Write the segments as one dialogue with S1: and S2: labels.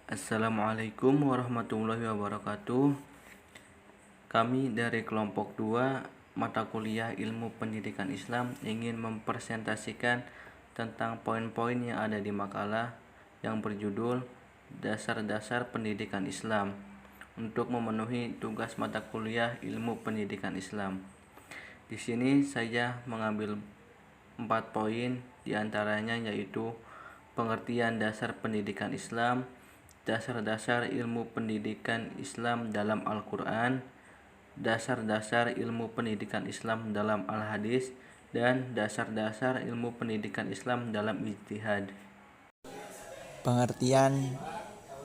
S1: Assalamualaikum warahmatullahi wabarakatuh. Kami dari kelompok 2 mata kuliah Ilmu Pendidikan Islam ingin mempresentasikan tentang poin-poin yang ada di makalah yang berjudul Dasar-dasar Pendidikan Islam untuk memenuhi tugas mata kuliah Ilmu Pendidikan Islam. Di sini saya mengambil 4 poin, diantaranya yaitu pengertian dasar pendidikan Islam, dasar-dasar ilmu pendidikan Islam dalam Al-Quran, dasar-dasar ilmu pendidikan Islam dalam Al-Hadis, dan dasar-dasar ilmu pendidikan Islam dalam ijtihad.
S2: Pengertian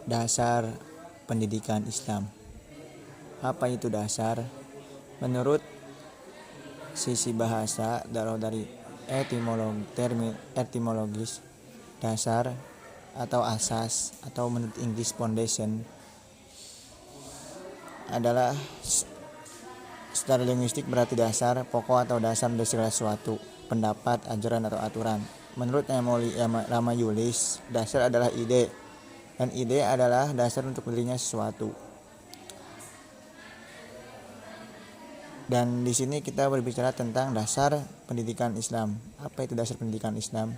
S2: dasar pendidikan Islam. Apa itu dasar? Menurut sisi bahasa dari etimologis, dasar atau asas atau menurut English foundation adalah secara linguistik berarti dasar, pokok atau dasar dari segala sesuatu, pendapat, ajaran atau aturan. Menurut Ramayulis, dasar adalah ide, dan ide adalah dasar untuk berdirinya sesuatu. Dan di sini kita berbicara tentang dasar pendidikan Islam. Apa itu dasar pendidikan Islam?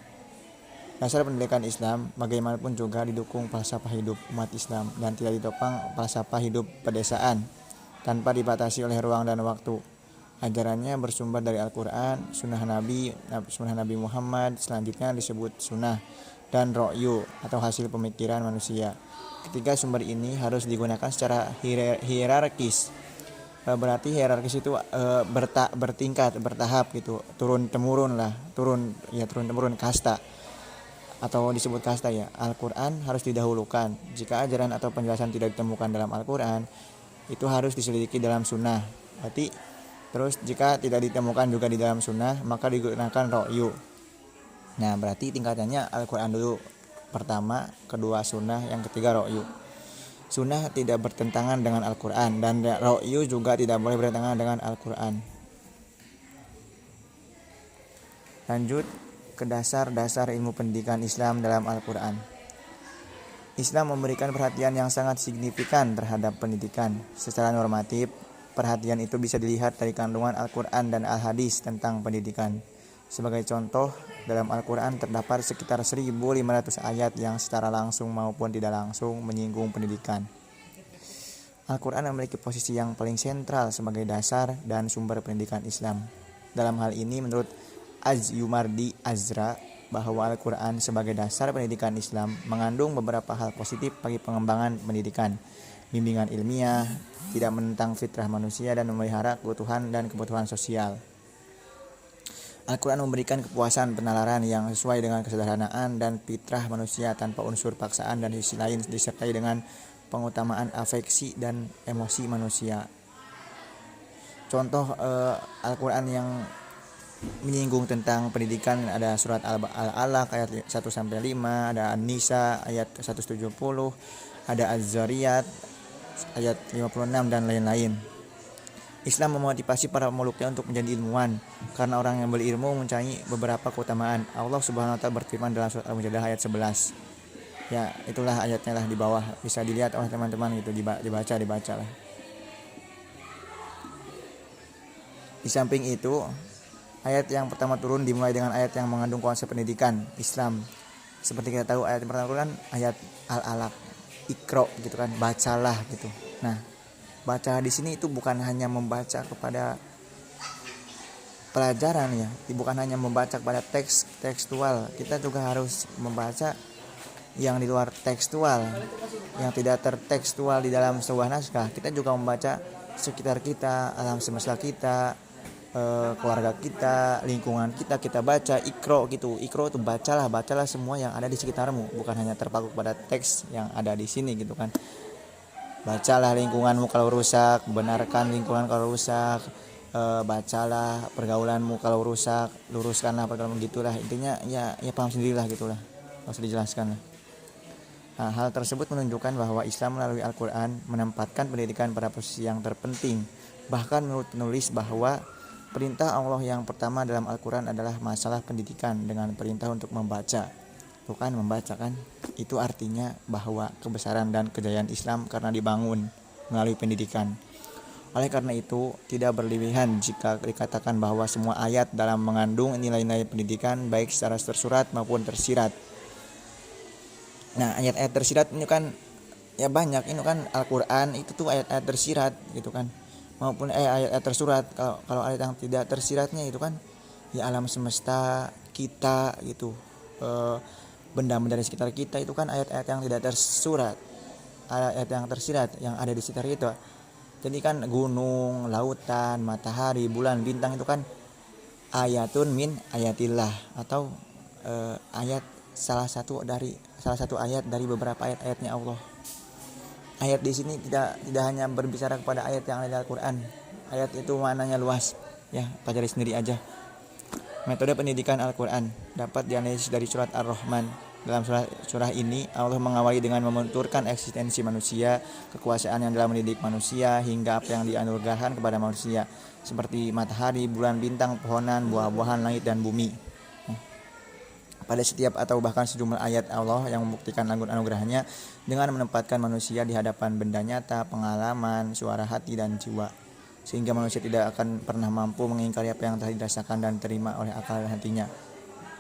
S2: Dasar pendidikan Islam bagaimanapun juga didukung falsafah hidup umat Islam dan tidak ditopang falsafah hidup pedesaan tanpa dibatasi oleh ruang dan waktu. Ajarannya bersumber dari Al-Quran, Sunnah Nabi Muhammad, selanjutnya disebut Sunnah, dan Ro'yu atau hasil pemikiran manusia. Ketiga sumber ini harus digunakan secara hierarkis. Berarti hierarkis itu bertingkat, bertahap gitu, turun temurun kasta atau disebut kasta ya. Al-Quran harus didahulukan. Jika ajaran atau penjelasan tidak ditemukan dalam Al-Quran, itu harus diselidiki dalam Sunnah. Berarti terus jika tidak ditemukan juga di dalam Sunnah, maka digunakan Ro'yu. Nah, berarti tingkatannya Al-Quran dulu pertama, kedua Sunnah, yang ketiga Ro'yu. Sunnah tidak bertentangan dengan Al-Quran, dan Ro'yu juga tidak boleh bertentangan dengan Al-Quran. Lanjut ke dasar-dasar ilmu pendidikan Islam dalam Al-Quran. Islam memberikan perhatian yang sangat signifikan terhadap pendidikan. Secara normatif, perhatian itu bisa dilihat dari kandungan Al-Quran dan Al-Hadis tentang pendidikan. Sebagai contoh, dalam Al-Quran terdapat sekitar 1.500 ayat yang secara langsung maupun tidak langsung menyinggung pendidikan. Al-Quran memiliki posisi yang paling sentral sebagai dasar dan sumber pendidikan Islam. Dalam hal ini, menurut Az-Yumardi Azra, bahwa Al-Quran sebagai dasar pendidikan Islam mengandung beberapa hal positif bagi pengembangan pendidikan, bimbingan ilmiah, tidak menentang fitrah manusia, dan memelihara keutuhan dan kebutuhan sosial. Al-Quran memberikan kepuasan penalaran yang sesuai dengan kesederhanaan dan fitrah manusia tanpa unsur paksaan, dan di sisi lain disertai dengan pengutamaan afeksi dan emosi manusia. Contoh Al-Quran yang menyinggung tentang pendidikan ada surat Al-Alaq ayat 1-5, ada An-Nisa ayat 170, ada Az-Zariyat ayat 56, dan lain-lain. Islam memotivasi para pemeluknya untuk menjadi ilmuwan, karena orang yang berilmu mempunyai beberapa keutamaan. Allah Subhanahu wa taala berfirman dalam surat Al-Mujadalah ayat 11. Ya, itulah ayatnya lah di bawah, bisa dilihat oleh teman-teman gitu, dibaca lah. Di samping itu, ayat yang pertama turun dimulai dengan ayat yang mengandung konsep pendidikan Islam. Seperti kita tahu, ayat yang pertama turun ayat Al-Alaq, Iqra gitu kan, bacalah gitu. Nah, baca di sini itu bukan hanya membaca kepada pelajaran ya, bukan hanya membaca kepada teks tekstual. Kita juga harus membaca yang di luar tekstual, yang tidak tertekstual di dalam sebuah naskah. Kita juga membaca sekitar kita, alam semesta kita, keluarga kita, lingkungan kita baca. Iqra gitu. Iqra itu bacalah semua yang ada di sekitarmu, bukan hanya terpaku pada teks yang ada di sini gitu kan. Bacalah lingkunganmu kalau rusak, benarkan lingkungan kalau rusak, bacalah pergaulanmu kalau rusak, luruskanlah pergaulanmu, gitulah. Intinya ya paham sendirilah gitulah, nggak usah dijelaskan lah. Nah, hal tersebut menunjukkan bahwa Islam melalui Al-Quran menempatkan pendidikan pada posisi yang terpenting. Bahkan menurut penulis bahwa perintah Allah yang pertama dalam Al-Quran adalah masalah pendidikan dengan perintah untuk membaca. Tuh kan membaca kan, itu artinya bahwa kebesaran dan kejayaan Islam karena dibangun melalui pendidikan. Oleh karena itu, tidak berlebihan jika dikatakan bahwa semua ayat dalam mengandung nilai-nilai pendidikan baik secara tersurat maupun tersirat. Nah, ayat-ayat tersirat ini kan ya banyak, ini kan Al-Qur'an itu tuh ayat-ayat tersirat gitu kan. Maupun ayat-ayat tersurat. Kalau ayat yang tidak tersiratnya itu kan ya alam semesta kita gitu. Benda-benda di sekitar kita itu kan ayat-ayat yang tidak tersurat. Ayat yang tersirat yang ada di sekitar itu. Jadi kan gunung, lautan, matahari, bulan, bintang itu kan ayatun min ayatillah atau ayat salah satu ayat dari beberapa ayat-ayatnya Allah. Ayat di sini tidak hanya berbicara kepada ayat yang ada di Al-Qur'an. Ayat itu maknanya luas. Ya, pelajari sendiri aja. Metode pendidikan Al-Qur'an dapat dianalisis dari surat Ar-Rahman. Dalam surah ini Allah mengawali dengan menuturkan eksistensi manusia, kekuasaan yang dalam mendidik manusia hingga apa yang dianugerahkan kepada manusia seperti matahari, bulan, bintang, pohonan, buah-buahan, langit dan bumi. Pada setiap atau bahkan sejumlah ayat Allah yang membuktikan anugerahnya dengan menempatkan manusia di hadapan benda nyata, pengalaman, suara hati dan jiwa, sehingga manusia tidak akan pernah mampu mengingkari apa yang telah dirasakan dan terima oleh akal dan hatinya.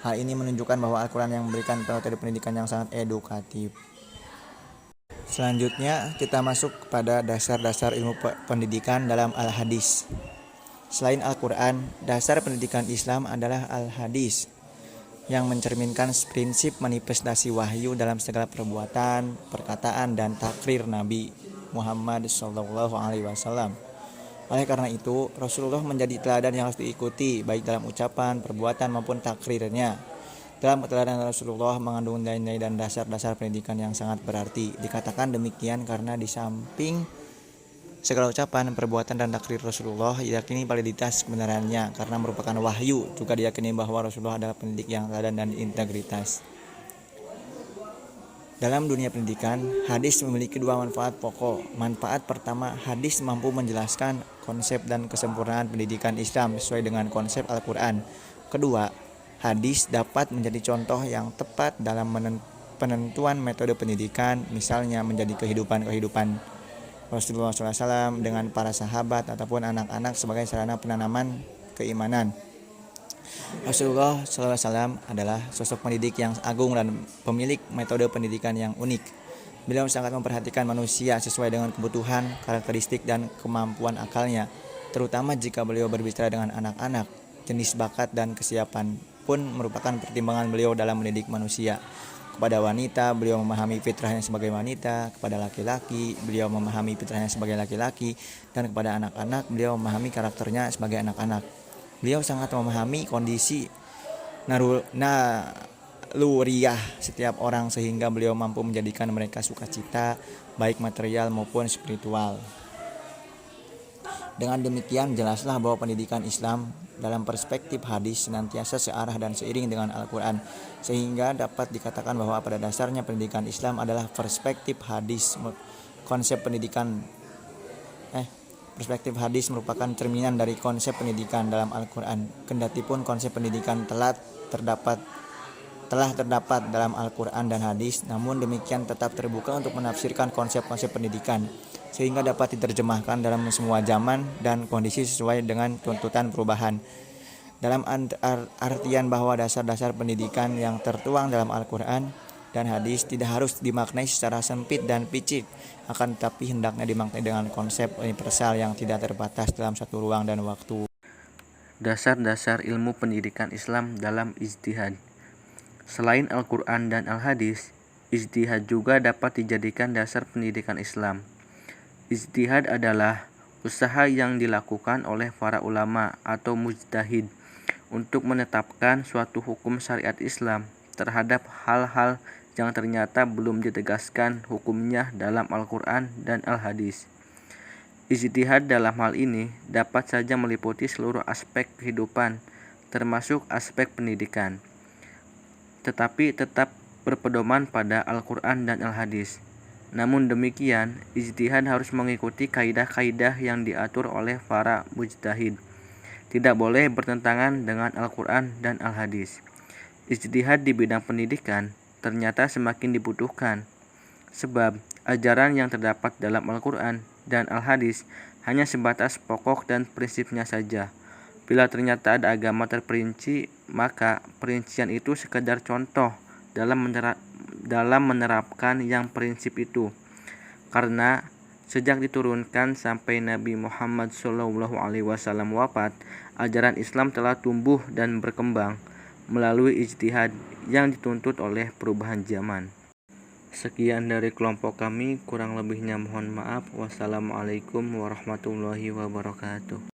S2: Hal ini menunjukkan bahwa Al-Quran yang memberikan metode pendidikan yang sangat edukatif. Selanjutnya kita masuk pada dasar-dasar ilmu pendidikan dalam Al-Hadis. Selain Al-Quran, dasar pendidikan Islam adalah Al-Hadis yang mencerminkan prinsip manifestasi wahyu dalam segala perbuatan, perkataan, dan takrir Nabi Muhammad SAW. Oleh karena itu, Rasulullah menjadi teladan yang harus diikuti baik dalam ucapan, perbuatan maupun takrirnya. Dalam keteladanan Rasulullah mengandung nilai-nilai dan dasar-dasar pendidikan yang sangat berarti. Dikatakan demikian karena di samping segala ucapan, perbuatan, dan takrir Rasulullah diyakini validitas kebenarannya karena merupakan wahyu. Juga diyakini bahwa Rasulullah adalah pendidik yang teladan dan integritas. Dalam dunia pendidikan, hadis memiliki dua manfaat pokok. Manfaat pertama, hadis mampu menjelaskan konsep dan kesempurnaan pendidikan Islam sesuai dengan konsep Al-Quran. Kedua, hadis dapat menjadi contoh yang tepat dalam penentuan metode pendidikan, misalnya menjadi kehidupan Rasulullah SAW dengan para sahabat ataupun anak-anak sebagai sarana penanaman keimanan. Rasulullah SAW adalah sosok pendidik yang agung dan pemilik metode pendidikan yang unik. Beliau sangat memperhatikan manusia sesuai dengan kebutuhan, karakteristik, dan kemampuan akalnya, terutama jika beliau berbicara dengan anak-anak. Jenis bakat dan kesiapan pun merupakan pertimbangan beliau dalam mendidik manusia. Kepada wanita, beliau memahami fitrahnya sebagai wanita. Kepada laki-laki, beliau memahami fitrahnya sebagai laki-laki. Dan kepada anak-anak, beliau memahami karakternya sebagai anak-anak. Beliau sangat memahami kondisi naluriah setiap orang sehingga beliau mampu menjadikan mereka sukacita, baik material maupun spiritual. Dengan demikian, jelaslah bahwa pendidikan Islam dalam perspektif hadis senantiasa searah dan seiring dengan Al-Quran, sehingga dapat dikatakan bahwa pada dasarnya pendidikan Islam adalah perspektif hadis. Perspektif hadis merupakan cerminan dari konsep pendidikan dalam Al-Quran. Kendatipun konsep pendidikan telah terdapat dalam Al-Quran dan hadis, namun demikian tetap terbuka untuk menafsirkan konsep-konsep pendidikan, sehingga dapat diterjemahkan dalam semua zaman dan kondisi sesuai dengan tuntutan perubahan. Dalam artian bahwa dasar-dasar pendidikan yang tertuang dalam Al-Quran dan hadis tidak harus dimaknai secara sempit dan picik, akan tetapi hendaknya dimaknai dengan konsep universal yang tidak terbatas dalam satu ruang dan waktu.
S1: Dasar-dasar ilmu pendidikan Islam dalam ijtihad. Selain Al-Quran dan Al-Hadis, ijtihad juga dapat dijadikan dasar pendidikan Islam. Ijtihad adalah usaha yang dilakukan oleh para ulama atau mujtahid untuk menetapkan suatu hukum syariat Islam terhadap hal-hal yang ternyata belum ditegaskan hukumnya dalam Al-Quran dan Al-Hadis. Ijtihad dalam hal ini dapat saja meliputi seluruh aspek kehidupan, termasuk aspek pendidikan, tetapi tetap berpedoman pada Al-Quran dan Al-Hadis. Namun demikian, ijtihad harus mengikuti kaidah-kaidah yang diatur oleh para mujtahid. Tidak boleh bertentangan dengan Al-Quran dan Al-Hadis. Ijtihad di bidang pendidikan ternyata semakin dibutuhkan. Sebab ajaran yang terdapat dalam Al-Quran dan Al-Hadis hanya sebatas pokok dan prinsipnya saja. Bila ternyata ada agama terperinci, maka perincian itu sekedar contoh dalam menerapkan yang prinsip itu. Karena sejak diturunkan sampai Nabi Muhammad SAW wafat, ajaran Islam telah tumbuh dan berkembang melalui ijtihad yang dituntut oleh perubahan zaman. Sekian dari kelompok kami, kurang lebihnya mohon maaf. Wassalamualaikum warahmatullahi wabarakatuh.